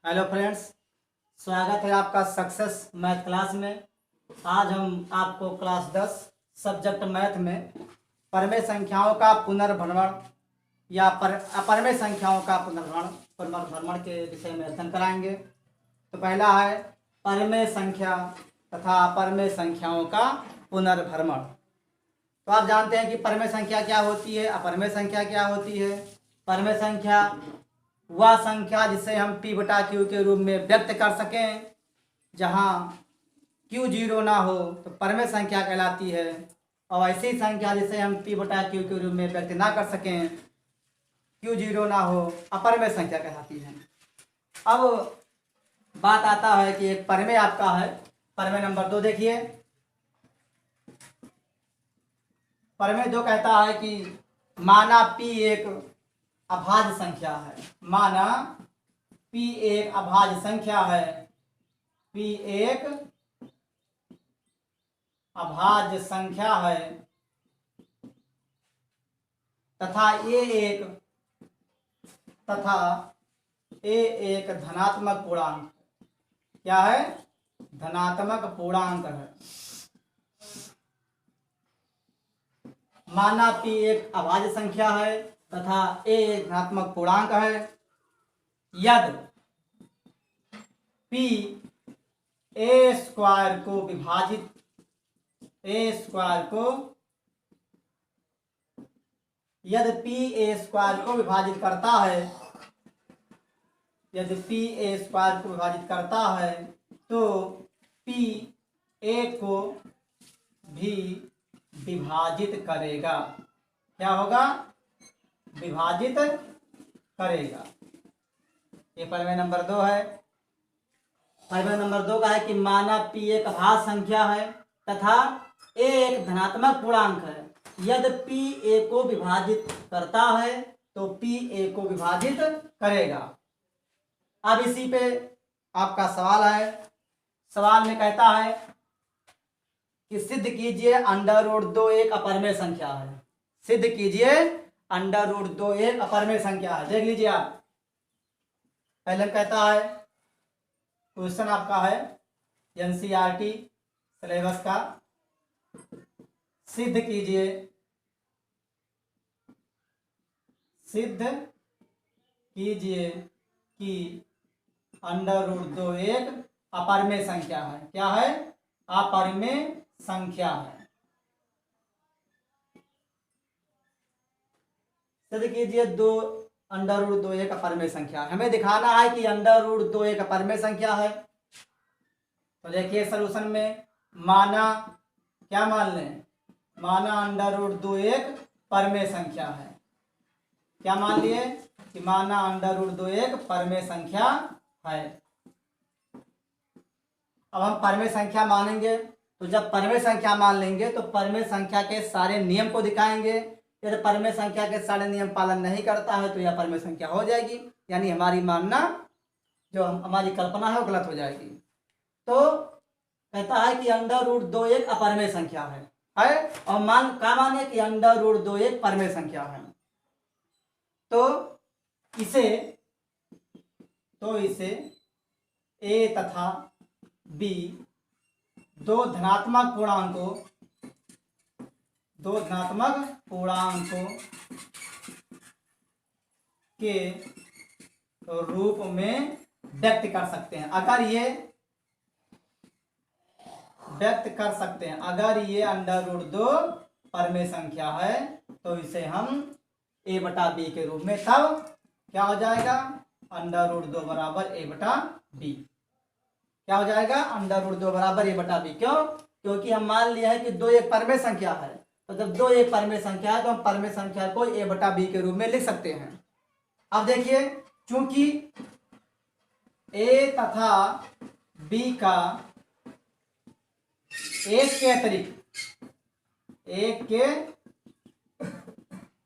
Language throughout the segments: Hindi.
हेलो फ्रेंड्स, स्वागत है आपका सक्सेस मैथ क्लास में। आज हम आपको क्लास 10 सब्जेक्ट मैथ में परमेय संख्याओं का पुनर्भ्रमण या अपरमेय संख्याओं का पुनर्भ्रमण के विषय में अध्ययन कराएंगे। तो पहला है परमेय संख्या तथा अपरमेय संख्याओं का पुनर्भ्रमण। तो आप जानते हैं कि परमेय संख्या क्या होती है, अपरमेय संख्या क्या होती है। परमेय संख्या वह संख्या जिसे हम p बटा क्यू के रूप में व्यक्त कर सकें, जहां q जीरो ना हो तो परमेय संख्या कहलाती है, और ऐसी संख्या जिसे हम p बटा क्यू के रूप में व्यक्त ना कर सकें, q जीरो ना हो, अपरमेय संख्या कहलाती है। अब बात आता है कि एक परमेय आपका है, परमेय नंबर 2 देखिए। परमेय 2 कहता है कि माना p एक अभाज्य संख्या है, माना p एक अभाज्य संख्या है, p एक अभाज्य संख्या है तथा a एक धनात्मक पूर्णांक। क्या है? धनात्मक पूर्णांक है। माना p एक अभाज्य संख्या है तथा a एक धनात्मक पूर्णांक है, यदि p a स्क्वायर को विभाजित यदि p a स्क्वायर को विभाजित करता है, यदि p a स्क्वायर को विभाजित करता है तो p a को भी विभाजित करेगा। क्या होगा? विभाजित करेगा। ये परमेय नंबर 2 है। परमेय नंबर 2 का है कि माना p एक अभाज्य संख्या है तथा a एक धनात्मक पूर्णांक है, यदि p a को विभाजित करता है तो p a को विभाजित करेगा। अब इसी पे आपका सवाल है। सवाल में कहता है कि सिद्ध कीजिए अंडर रूट 2 एक अपरमेय संख्या है। सिद्ध कीजिए अंडर रूट 2 एक अपरमेय संख्या है। देख लीजिए आप, पहले कहता है, क्वेश्चन आपका है एनसीईआरटी सिलेबस का, सिद्ध कीजिए कि अंडर रूट 2 एक अपरमेय संख्या है। क्या है? अपरमेय संख्या है। सिद्ध कीजिए अंडर रूट 2 एक अपरमेय संख्या है। हमें दिखाना है कि अंडर रूट 2 एक अपरमेय संख्या है। तो देखिए सलूशन में, माना क्या मान लें? माना अंडर रूट 2 एक परमेय संख्या है। क्या मान लिए? कि माना अंडर रूट 2 एक परमेय संख्या है। अब हम परमेय संख्या मानेंगे, तो जब परमेय संख्या मान लेंगे तो परमेय संख्या के सारे नियम को दिखाएंगे। यदि परमेय संख्या के सारे नियम पालन नहीं करता है तो यह परमेय संख्या हो जाएगी, यानी हमारी मानना, जो हमारी कल्पना है, वो गलत हो जाएगी। तो कहता है कि अंडर रूट 2 एक अपरमेय संख्या है, और माने कि अंडर रूट 2 एक परमेय संख्या है। तो इसे a तथा b दो धनात्मक पूर्णांकों के रूप में व्यक्त कर सकते हैं। अगर ये अंडर रूट 2 परमेय संख्या है तो इसे हम a बटा b के रूप में, तब क्या हो जाएगा? अंडर रूट 2 बराबर a बटा b। क्या हो जाएगा? अंडर रूट 2 बराबर a बटा b। क्यों? क्योंकि हम मान लिया है कि 2 एक परमेय संख्या है। तो जब 2 एक परमेय संख्या है तो हम परमेय संख्या को a बटा b के रूप में लिख सकते हैं। अब देखिए, चूंकि a तथा b का एक के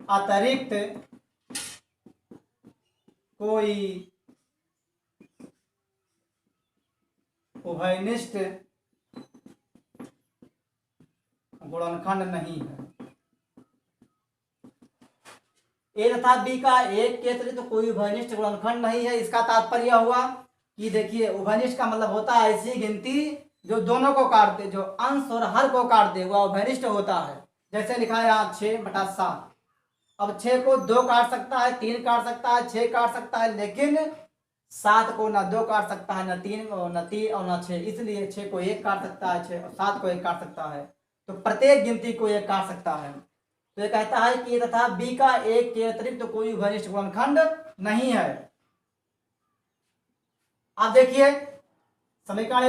अतिरिक्त कोई उभयनिष्ठ गुणनखंड नहीं है। ए तथा बी का एक के अतिरिक्त कोई उभयनिष्ठ गुणनखंड नहीं है। इसका तात्पर्य हुआ कि देखिए उभयनिष्ठ का मतलब होता है ऐसी गिनती जो दोनों को काट दे, जो अंश और हर को काट दे, वह उभयनिष्ठ होता है। जैसे लिखा है यहाँ 6/7। अब 6 को 2 काट सकता है, 3 काट सकता है, 6 काट सकता है, लेकिन 7 को ना 2 काट सकता है, ना 3 और ना 6। इसलिए 6 को 1 काट सकता है, 6 और 7 को 1 काट सकता है। तो प्रत्येक गिनती को 1 काट सकता है। तो ये कहता है कि ए तथा बी का 1 के अतिरिक्त तो कोई उभयनिष्ठ गुणनखंड नहीं है। आप देखिए समीकरण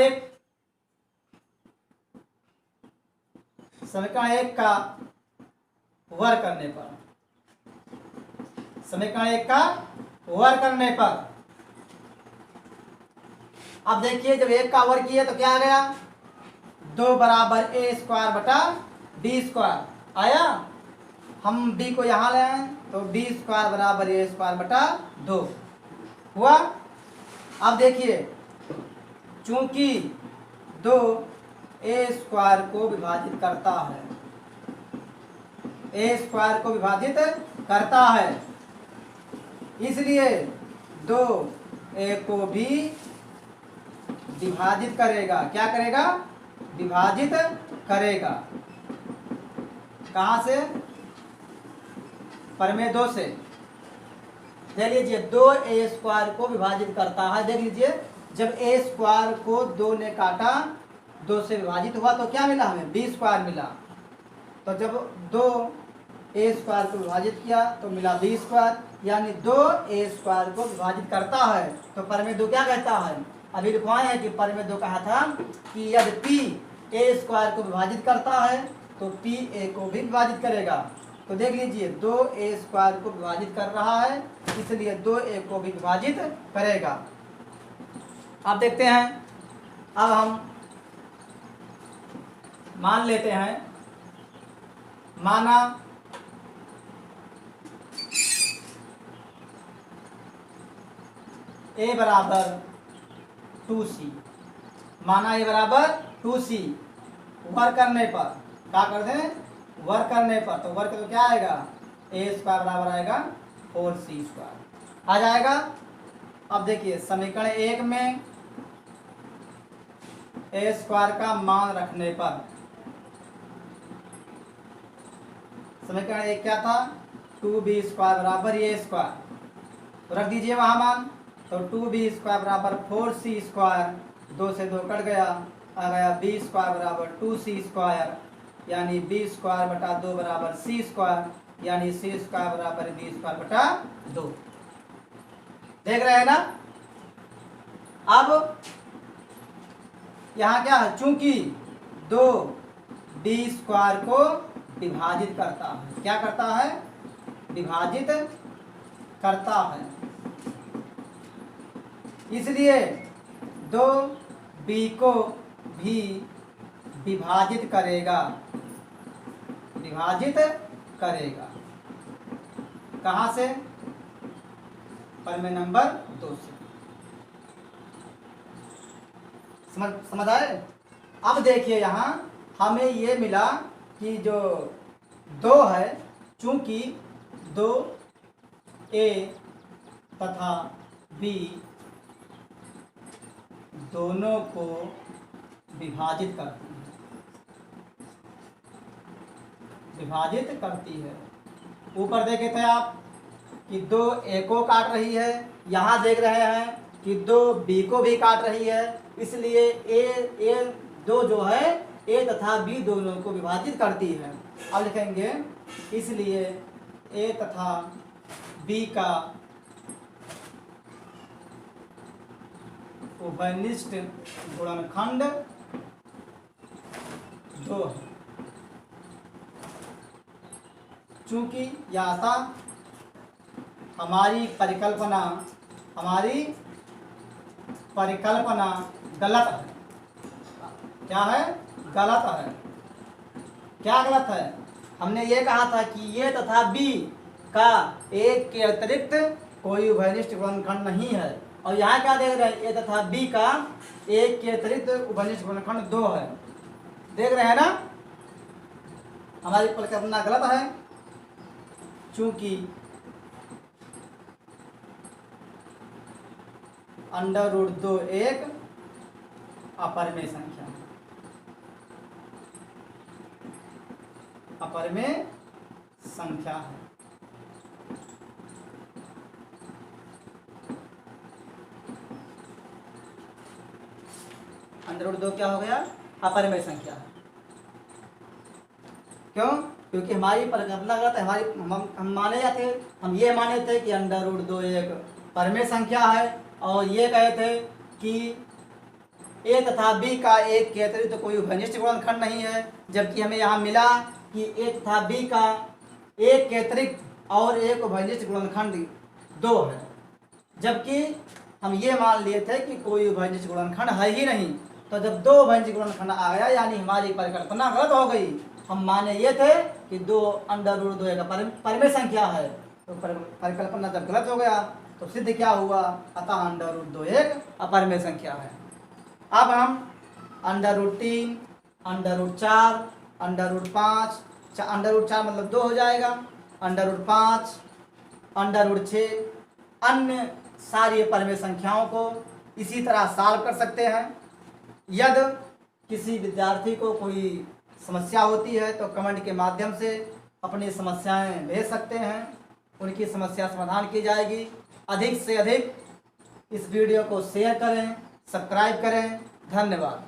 1 का वर्ग करने पर, समीकरण 1 का वर्ग करने पर, अब देखिए जब 1 का वर्ग किए तो क्या आ गया, 2 बराबर a² बटा b² आया। हम b को यहां ले आए तो b² बराबर a² बटा 2 हुआ। अब देखिए चूंकि 2 a² को विभाजित करता है, a² को विभाजित करता है, इसलिए 2a को भी विभाजित करेगा। क्या करेगा, विभाजित करेगा। कहां से, परमेय 2 से। देख लीजिए 2a² को विभाजित करता है। देख लीजिए जब a² को 2 ने काटा, 2 से विभाजित हुआ तो क्या मिला, हमें b² मिला। तो जब 2a² को विभाजित किया तो मिला b², यानी 2a² को विभाजित करता है। तो परमेय 2 क्या कहता है, अभी लिखवाए हैं कि परमेय 2 कहा था कि यदि p a² को विभाजित करता है तो p a को भी विभाजित करेगा। तो देख लीजिए 2a² को विभाजित कर रहा है, इसलिए 2a को भी विभाजित करेगा। अब देखते हैं, अब हम मान लेते हैं, माना a बराबर 2c, माना a बराबर 2c। वर्ग करने पर क्या कर दें, वर्ग करने पर, तो वर्ग तो क्या आएगा, a² बराबर आएगा 4c² आ जाएगा। अब देखिए समीकरण 1 में a² का मान रखने पर, समीकरण 1 क्या था, 2b² बराबर a², तो रख दीजिए वहां मान। तो 2b² बराबर 4c², 2 से 2 कट गया, आ गया b² बराबर 2c², यानी b² बटा 2 बराबर c², यानी c² बराबर b² बटा 2। देख रहे हैं ना। अब यहाँ क्या है, चूंकि 2 b² को विभाजित करता है, क्या करता है, विभाजित करता है, इसलिए 2b को भी विभाजित करेगा, विभाजित करेगा। कहां से, परमेय नंबर 2 से। समझ आए। अब देखिए यहाँ हमें ये मिला कि जो 2 है, चूंकि 2a तथा b दोनों को विभाजित करती है, विभाजित करती है। ऊपर देखे थे आप कि 2a को काट रही है, यहाँ देख रहे हैं कि 2b को भी काट रही है, इसलिए a 2 जो है a तथा b दोनों को विभाजित करती है। अब लिखेंगे इसलिए a तथा b का उभयनिष्ठ गुणनखंड 2 है। चूंकि यह था हमारी परिकल्पना गलत है। क्या है, गलत है। क्या गलत है, हमने ये कहा था कि ये तथा b का 1 के अतिरिक्त कोई उभयनिष्ठ गुणनखंड नहीं है, और यहाँ क्या देख रहे हैं, ए तथा b का 1 के अतिरिक्त उभयनिष्ठ गुणनखंड 2 है। देख रहे हैं ना, हमारी परिकल्पना गलत है। चूंकि √2 एक अपरिमेय संख्या है। अपरिमेय संख्या है। √2 क्या हो गया? अपरिमेय संख्या है। क्यों? क्योंकि हमारी परिकल्पना गलत है। हम माने जाते, हम ये माने थे कि √2 एक परिमेय संख्या है और ये कहे थे कि ए तथा बी का एक के अतिरिक्त कोई उभयनिष्ठ गुणनखंड नहीं है, जबकि हमें यहाँ मिला कि ए तथा बी का एक के अतिरिक्त और एक उभयनिष्ठ गुणनखंड 2 है, जबकि हम ये मान लिए थे कि कोई उभयनिष्ठ गुणनखंड है ही नहीं। तो जब 2 उभयनिष्ठ गुणनखंड आ गया यानी हमारी परिकल्पना गलत हो गई। हम माने ये थे कि √2 एक परिमेय संख्या है, तो परिकल्पना जब गलत हो गया तो सिद्ध क्या हुआ? अतः √2 एक अपरिमेय संख्या है। अब हम √3, √4, √5, √4 मतलब 2 हो जाएगा, √5, √6 अन्य सारी अपरिमेय संख्याओं को इसी तरह सॉल्व कर सकते हैं। यदि किसी विद्यार्थी को कोई समस्या होती है तो कमेंट के माध्यम से अपनी समस्याएं भेज सकते हैं, उनकी समस्या समाधान की जाएगी। अधिक से अधिक इस वीडियो को शेयर करें, सब्सक्राइब करें। धन्यवाद।